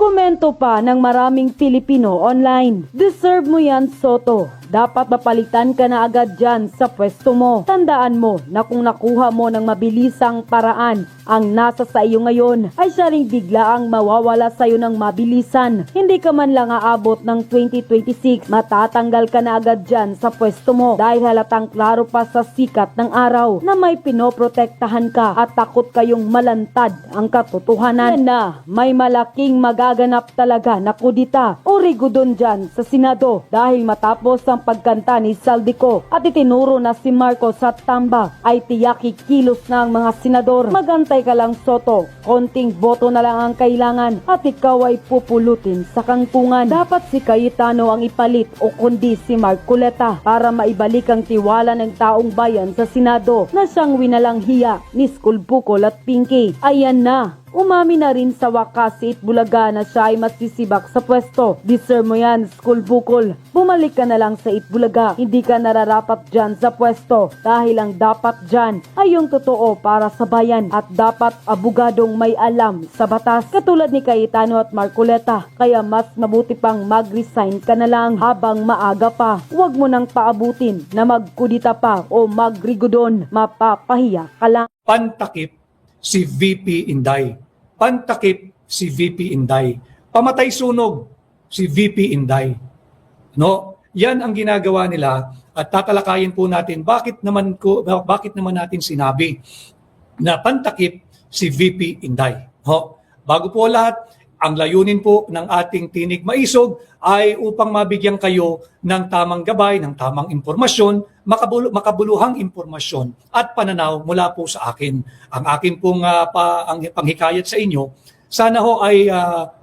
Komento pa ng maraming Pilipino online. Deserve mo yan, Soto. Dapat mapalitan ka na agad dyan sa pwesto mo. Tandaan mo na kung nakuha mo ng mabilisang paraan ang nasa sa iyo ngayon, ay siya ring bigla ang mawawala sa iyo ng mabilisan. Hindi ka man lang aabot ng 2026, matatanggal ka na agad dyan sa pwesto mo dahil halatang klaro pa sa sikat ng araw na may pinoprotektahan ka at takot kayong malantad ang katotohanan. Yan na, may malaking magaganap talaga na kudita o rigudon dyan sa Senado dahil matapos ang pagkanta ni Saldico at itinuro na si Marcos sa tamba ay tiyak kikilos na ang mga senador. Magantay ka lang, Soto, konting boto na lang ang kailangan at ikaw ay pupulutin sa kangkungan. Dapat si Cayetano ang ipalit o kundi si Marcoleta para maibalik ang tiwala ng taong bayan sa Senado na siyang winalang hiya ni Skulbukol at Pinky. Ayan na, umami na rin sa wakas si Itbulaga na siya ay masisibak sa pwesto. Deserve mo yan, Skulbukol. Bumalik ka na lang sa Itbulaga. Hindi ka nararapat dyan sa pwesto dahil ang dapat dyan ay yung totoo para sa bayan at dapat abogadong may alam sa batas katulad ni Cayetano at Marcoleta. Kaya mas mabuti pang mag-resign ka na lang habang maaga pa. Huwag mo nang paabutin na magkudita pa o magrigudon. Mapapahiya ka lang. Pantakip si VP Inday. Pantakip si VP Inday. Pamatay sunog si VP Inday. No? Yan ang ginagawa nila at tatalakayin po natin bakit naman natin sinabi na pantakip si VP Inday. No? Bago po lahat, ang layunin po ng ating Tinig Maisog ay upang mabigyan kayo ng tamang gabay, ng tamang impormasyon, makabuluhang impormasyon at pananaw mula po sa akin. Ang akin pong ang panghikayat sa inyo, sana ho ay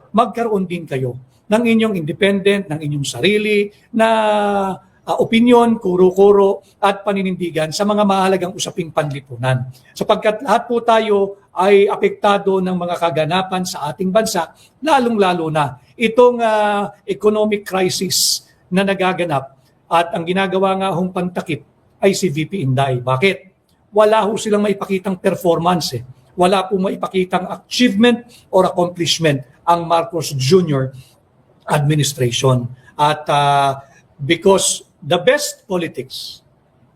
magkaroon din kayo ng inyong independent, ng inyong sarili na opinyon, kuro-kuro at paninindigan sa mga mahalagang usaping panlipunan. Sapagkat lahat po tayo ay apektado ng mga kaganapan sa ating bansa, lalong-lalo na itong economic crisis na nagaganap at ang ginagawa nga hong pantakip ay si VP Inday. Bakit? Wala ho silang maipakitang performance. Wala po maipakitang achievement or accomplishment ang Marcos Jr. administration. At because the best politics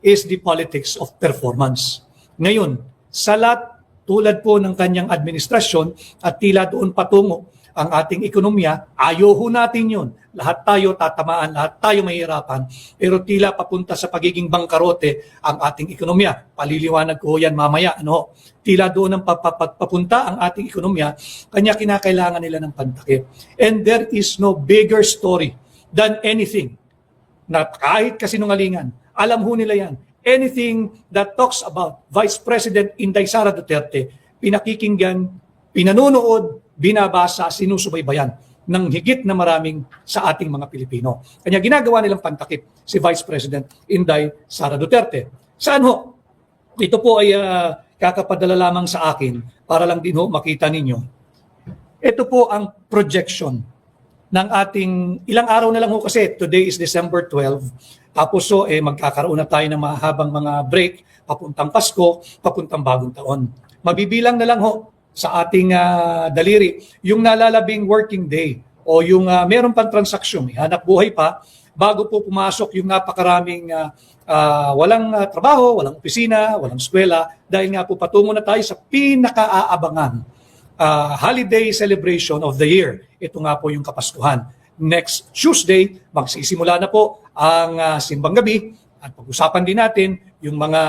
is the politics of performance. Ngayon, sa lahat tulad po ng kanyang administrasyon at tila doon patungo ang ating ekonomiya, ayaw ho natin yun. Lahat tayo tatamaan, lahat tayo mahihirapan, pero tila papunta sa pagiging bangkarote ang ating ekonomiya. Paliliwanag ko yan mamaya. Ano? Tila doon ang papunta ang ating ekonomiya, kanya kinakailangan nila ng pantakip. And there is no bigger story than anything na kahit kasinungalingan, alam ho nila yan. Anything that talks about Vice President Inday Sara Duterte, pinakikinggan, pinanunood, binabasa, sinusubaybayan ng higit na maraming sa ating mga Pilipino. Kanya ginagawa nilang pantakip si Vice President Inday Sara Duterte. Saan ho? Ito po ay kakapadala lamang sa akin para lang din ho makita ninyo. Ito po ang projection ng ating ilang araw na lang ho kasi today is December 12. Tapos magkakaroon na tayo ng mahabang mga break papuntang Pasko, papuntang Bagong Taon. Mabibilang na lang ho sa ating daliri yung nalalabing working day o yung meron pang transaksyon, hanap buhay pa bago po pumasok yung napakaraming walang trabaho, walang opisina, walang eskwela dahil nga po patungo na tayo sa pinaka-aabangan holiday celebration of the year. Ito nga po yung Kapaskuhan. Next Tuesday, magsisimula na po ang simbang gabi at pag-usapan din natin yung mga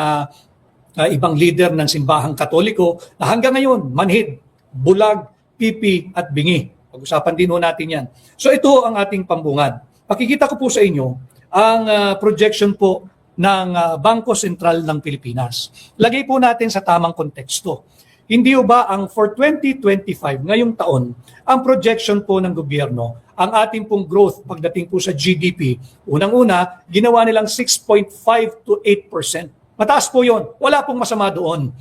ibang leader ng simbahang Katoliko na hanggang ngayon, manhid, bulag, pipi at bingi. Pag-usapan din ho natin yan. So ito ang ating pambungad. Pakikita ko po sa inyo ang projection po ng Bangko Sentral ng Pilipinas. Lagay po natin sa tamang konteksto. Hindi ba ang for 2025, ngayong taon, ang projection po ng gobyerno, ang ating pong growth pagdating po sa GDP, unang-una, ginawa nilang 6.5 to 8%. Mataas po yon. Wala pong masama doon.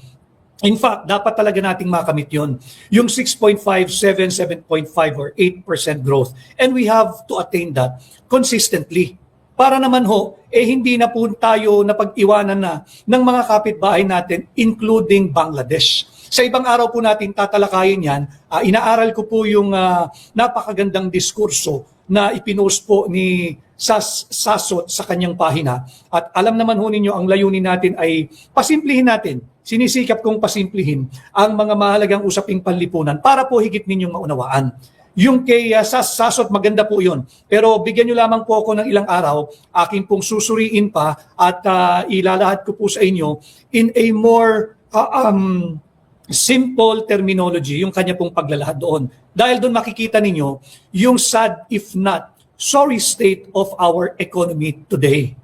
In fact, dapat talaga nating makamit yon. Yung 6.5, 7, 7.5 or 8% growth. And we have to attain that consistently. para naman ho, hindi na po tayo napag-iwanan na ng mga kapitbahay natin, including Bangladesh. Sa ibang araw po natin tatalakayin yan. Inaaral ko po yung napakagandang diskurso na ipinost po ni Sasot sa kanyang pahina. At alam naman ho ninyo, ang layunin natin ay pasimplihin natin. Sinisikap kong pasimplihin ang mga mahalagang usaping panlipunan para po higit ninyong maunawaan. Yung kay Sasot, maganda po yun. Pero bigyan nyo lamang po ako ng ilang araw, akin pong susuriin pa at ilalahad ko po sa inyo in a more simple terminology, yung kanya pong paglalahad doon. Dahil doon makikita ninyo yung sad if not sorry state of our economy today.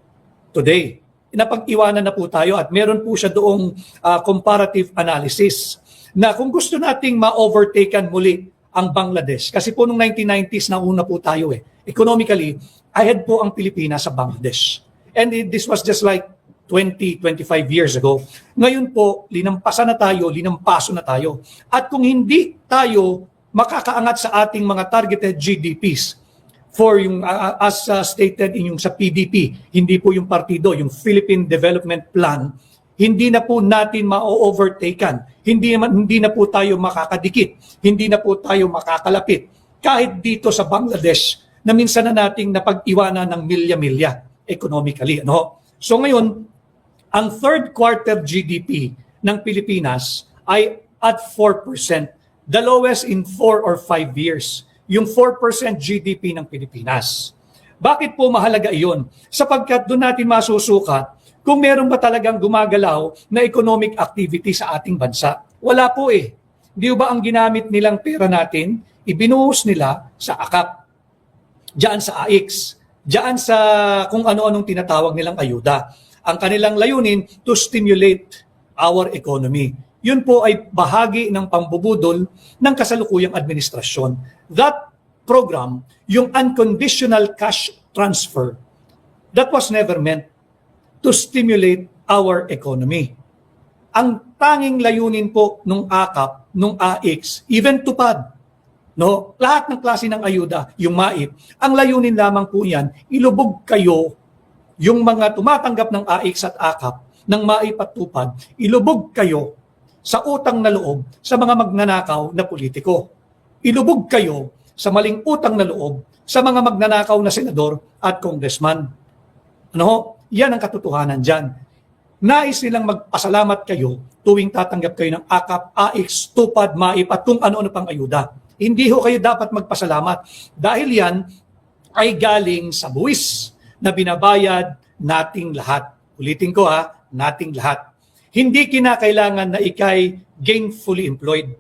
Today. Napag-iwanan na po tayo at meron po siya doong comparative analysis na kung gusto nating ma-overtaken muli ang Bangladesh. Kasi po noong 1990s, nauna po tayo economically, ahead po ang Pilipinas sa Bangladesh. And this was just like 20, 25 years ago. Ngayon po, linampasan na tayo, linampaso na tayo. At kung hindi tayo makakaangat sa ating mga targeted GDPs, for yung as stated in yung sa PDP, hindi po yung partido, yung Philippine Development Plan, hindi na po natin ma-overtaken. Hindi na po tayo makakadikit. Hindi na po tayo makakalapit. Kahit dito sa Bangladesh, na minsan na nating napag-iwanan ng milya-milya economically. Ano? So ngayon, ang third quarter GDP ng Pilipinas ay at 4%. The lowest in 4 or 5 years. Yung 4% GDP ng Pilipinas. Bakit po mahalaga iyon? Sapagkat doon natin masusukat kung meron ba talagang gumagalaw na economic activity sa ating bansa. Wala po Di ba ang ginamit nilang pera natin, ibinuhos nila sa AKAP, diyan sa AIX, diyan sa kung ano-anong tinatawag nilang ayuda. Ang kanilang layunin to stimulate our economy. Yun po ay bahagi ng pambubudol ng kasalukuyang administrasyon. That program, yung unconditional cash transfer, that was never meant to stimulate our economy. Ang tanging layunin po nung AKAP, nung AIX, even tupad, no? Lahat ng klase ng ayuda, yung MAIP, ang layunin lamang po yan, ilubog kayo, yung mga tumatanggap ng AIX at AKAP, ng MAIP at tupad, ilubog kayo sa utang na loob sa mga magnanakaw na politiko. Ilubog kayo sa maling utang na loob sa mga magnanakaw na senador at congressman. Ano? Yan ang katotohanan dyan. Nais nilang magpasalamat kayo tuwing tatanggap kayo ng AKAP, AIX, tupad, MAIP at kung ano-ano pang ayuda. Hindi ho kayo dapat magpasalamat dahil yan ay galing sa buwis na binabayad nating lahat. Ulitin ko nating lahat. Hindi kinakailangan na ikay gainfully employed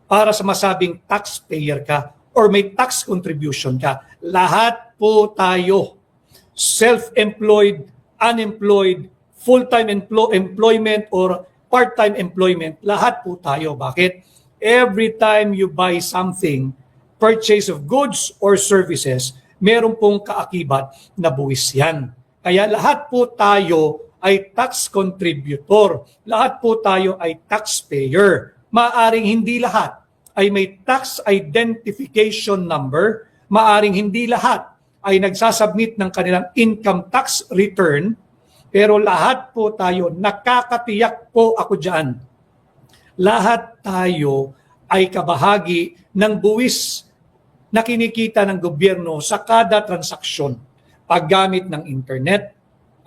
para sa masabing taxpayer ka or may tax contribution ka. Lahat po tayo, self-employed, unemployed, full-time employment or part-time employment, lahat po tayo. Bakit? Every time you buy something, purchase of goods or services, meron pong kaakibat na buwis yan. Kaya lahat po tayo ay tax contributor. Lahat po tayo ay taxpayer. Maaring hindi lahat ay may tax identification number. Maaring hindi lahat ay nagsasubmit ng kanilang income tax return. Pero lahat po tayo, nakakatiyak po ako dyan. Lahat tayo ay kabahagi ng buwis na kinikita ng gobyerno sa kada transaksyon. Paggamit ng internet,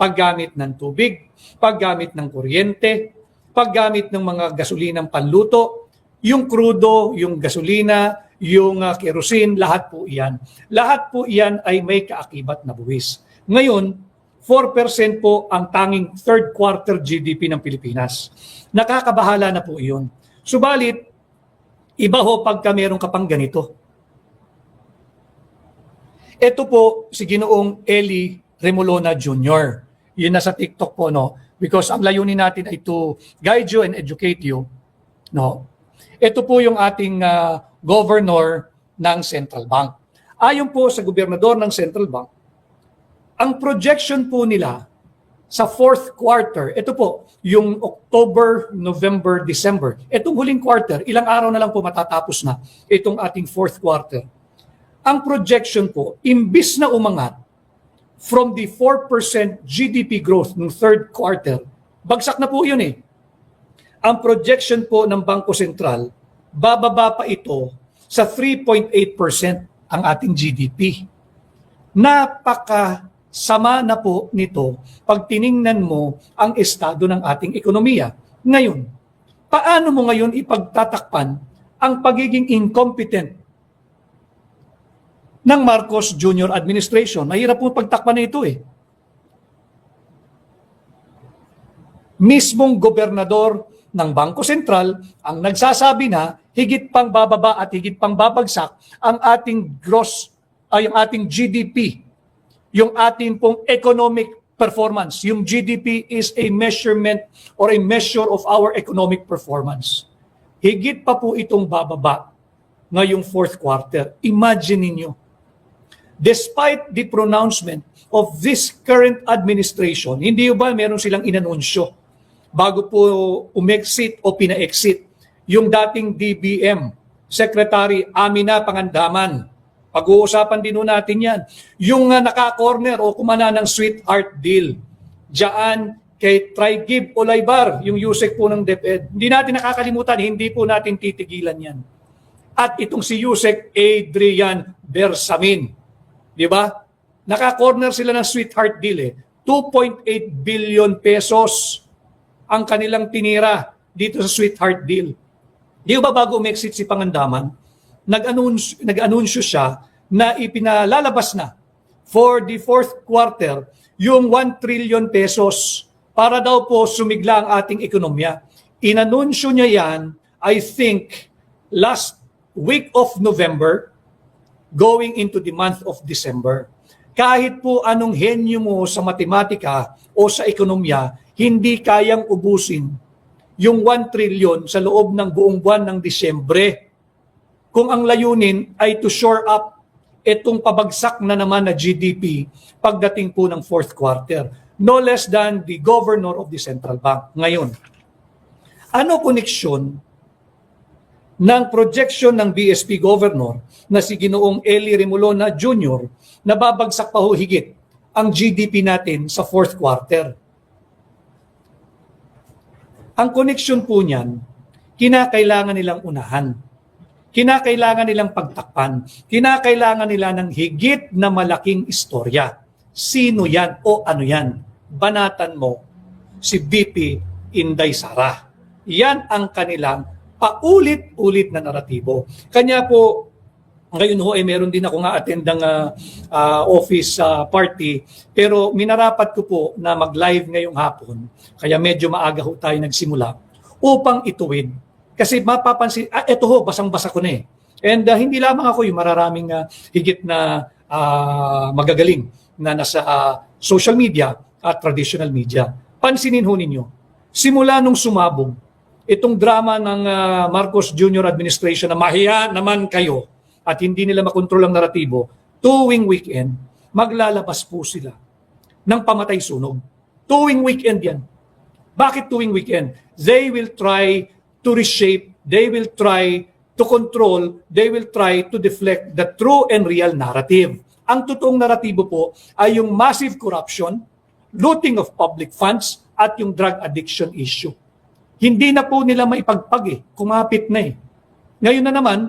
paggamit ng tubig, paggamit ng kuryente, paggamit ng mga gasolinang panluto, yung krudo, yung gasolina, yung kerosene, lahat po iyan. Lahat po iyan ay may kaakibat na buwis. Ngayon, 4% po ang tanging third quarter GDP ng Pilipinas. Nakakabahala na po iyon. Subalit, iba ho pagka meron ka pang ganito. Ito po si Ginoong Eli Remolona Jr. Yun nasa TikTok po, no? Because ang layunin natin ay to guide you and educate you, no? Ito po yung ating governor ng Central Bank. Ayon po sa gobernador ng Central Bank, ang projection po nila sa fourth quarter, ito po, yung October, November, December, itong huling quarter, ilang araw na lang po matatapos na itong ating fourth quarter. Ang projection po, imbis na umangat from the 4% GDP growth ng third quarter, bagsak na po yun eh. Ang projection po ng Bangko Sentral, bababa pa ito sa 3.8% ang ating GDP. Napakasama na po nito pag tiningnan mo ang estado ng ating ekonomiya. Ngayon, paano mo ngayon ipagtatakpan ang pagiging incompetent ng Marcos Jr. administration? Mahirap po pagtakpan na ito eh. Mismong gobernador ng Bangko Sentral ang nagsasabi na higit pang bababa at higit pang babagsak ang ating yung ating GDP, yung ating pong economic performance. Yung GDP is a measurement or a measure of our economic performance. Higit pa po itong bababa ngayong fourth quarter. Imagine ninyo, despite the pronouncement of this current administration, hindi ba meron silang inanunsyo bago po umexit o pina-exit yung dating DBM, Secretary Amina Pangandaman. Pag-uusapan din natin yan. Yung naka-corner o kumana ng sweetheart deal, diyan kay Trigib Olaybar, yung Yusek po ng DepEd. Hindi natin nakakalimutan, hindi po natin titigilan yan. At itong si Yusek Adrian Bersamin. Di ba? Naka-corner sila ng sweetheart deal eh. 2.8 billion pesos ang kanilang tinira dito sa sweetheart deal. Di ba bago umexit si Pangandaman, nag-anunsyo siya na ipinalalabas na for the fourth quarter yung 1 trillion pesos para daw po sumigla ang ating ekonomiya. Inanunsyo niya yan, I think, last week of November going into the month of December. Kahit po anong henyo mo sa matematika o sa ekonomiya, hindi kayang ubusin yung 1 trillion sa loob ng buong buwan ng Disyembre. Kung ang layunin ay to shore up itong pabagsak na naman na GDP pagdating po ng fourth quarter. No less than the governor of the central bank. Ngayon, ano koneksyon ng projection ng BSP governor na si Ginoong Eli Remolona Jr. na babagsak pa ho higit ang GDP natin sa fourth quarter? Ang koneksyon po niyan, kinakailangan nilang unahan. Kinakailangan nilang pagtakpan. Kinakailangan nila ng higit na malaking istorya. Sino yan o ano yan? Banatan mo si VP Inday Sara. Yan ang kanilang paulit-ulit na naratibo. Kanya po, ngayon ho ay meron din ako nga attendang office party, pero minarapat ko po na mag-live ngayong hapon, kaya medyo maaga ho tayo nagsimula, upang ituwid. Kasi mapapansin, eto ho, basang-basa ko na eh. And hindi lamang ako yung mararaming higit na magagaling na nasa social media at traditional media. Pansinin ho ninyo, simula nung sumabong, itong drama ng Marcos Jr. administration na mahiya naman kayo, at hindi nila makontrol ang naratibo, tuwing weekend, maglalabas po sila ng pamatay sunog. Tuwing weekend yan. Bakit tuwing weekend? They will try to reshape, they will try to control, they will try to deflect the true and real narrative. Ang totoong naratibo po ay yung massive corruption, looting of public funds, at yung drug addiction issue. Hindi na po nila maipagpag eh, kumapit na eh. Ngayon na naman,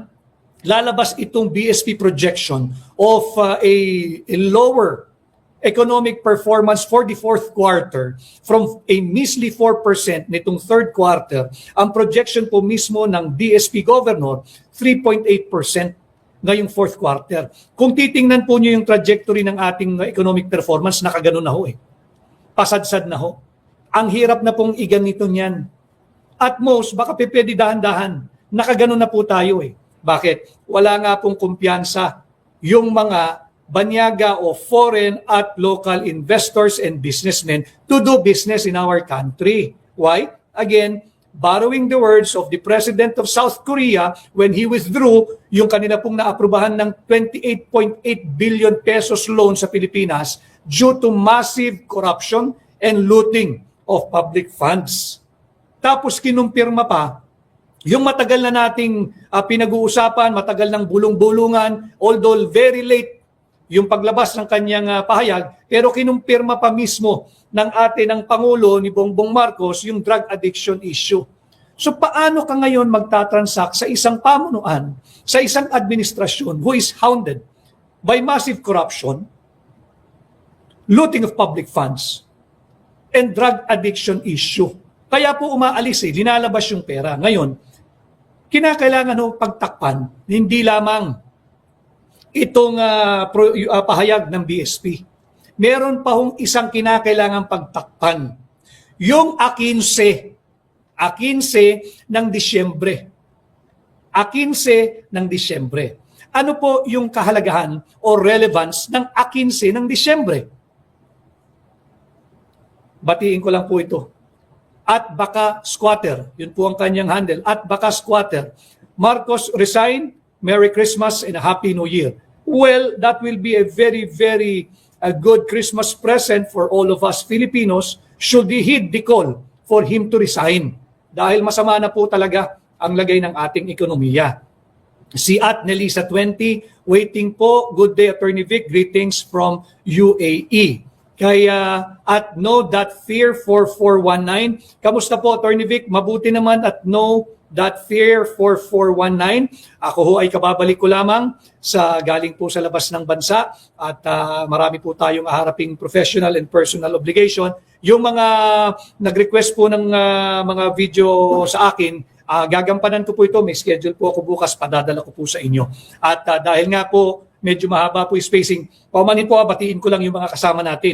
lalabas itong BSP projection of a lower economic performance for the fourth quarter from a measly 4% nitong third quarter. Ang projection po mismo ng BSP governor, 3.8% ngayong fourth quarter. Kung titingnan po nyo yung trajectory ng ating economic performance, nakaganon na ho eh. Pasadsad na ho. Ang hirap na pong iganito niyan. At most, baka pwede dahan-dahan. Nakaganon na po tayo eh. Bakit? Wala nga pong kumpiyansa yung mga banyaga o foreign at local investors and businessmen to do business in our country. Why? Again, borrowing the words of the President of South Korea when he withdrew yung kanila pong naaprubahan ng 28.8 billion pesos loan sa Pilipinas due to massive corruption and looting of public funds. Tapos kinumpirma pa yung matagal na nating pinag-uusapan, matagal ng bulong-bulungan, although very late yung paglabas ng kanyang pahayag, pero kinumpirma pa mismo ng ng Pangulo ni Bongbong Marcos yung drug addiction issue. So paano ka ngayon magtatransact sa isang pamunuan, sa isang administrasyon who is hounded by massive corruption, looting of public funds, and drug addiction issue? Kaya po umaalis linalabas yung pera. Ngayon, kinakailangan pagtakpan, hindi lamang itong pahayag ng BSP. Meron pa hong isang kinakailangan pagtakpan. Yung A15 ng Disyembre. A15 ng Disyembre. Ano po yung kahalagahan o relevance ng A15 ng Disyembre? Batiin ko lang po ito. At baka squatter, yun po ang kanyang handle, at baka squatter. Marcos resign, Merry Christmas and a Happy New Year. Well, that will be a very, very good Christmas present for all of us Filipinos should he heed the call for him to resign. Dahil masama na po talaga ang lagay ng ating ekonomiya. Si at Nelisa 20, waiting po. Good day, Attorney Vic. Greetings from UAE. Kaya at no.fear4419. Kamusta po, Attorney Vic? Mabuti naman at no.fear4419. Ako ho ay kababalik ko lamang galing po sa labas ng bansa at marami po tayong haharaping professional and personal obligation. Yung mga nag-request po ng mga video sa akin, gagampanan ko po ito. May schedule po ako bukas, padadala ko po sa inyo. At dahil nga po medyo mahaba po yung spacing, paumanin po batiin ko lang yung mga kasama natin.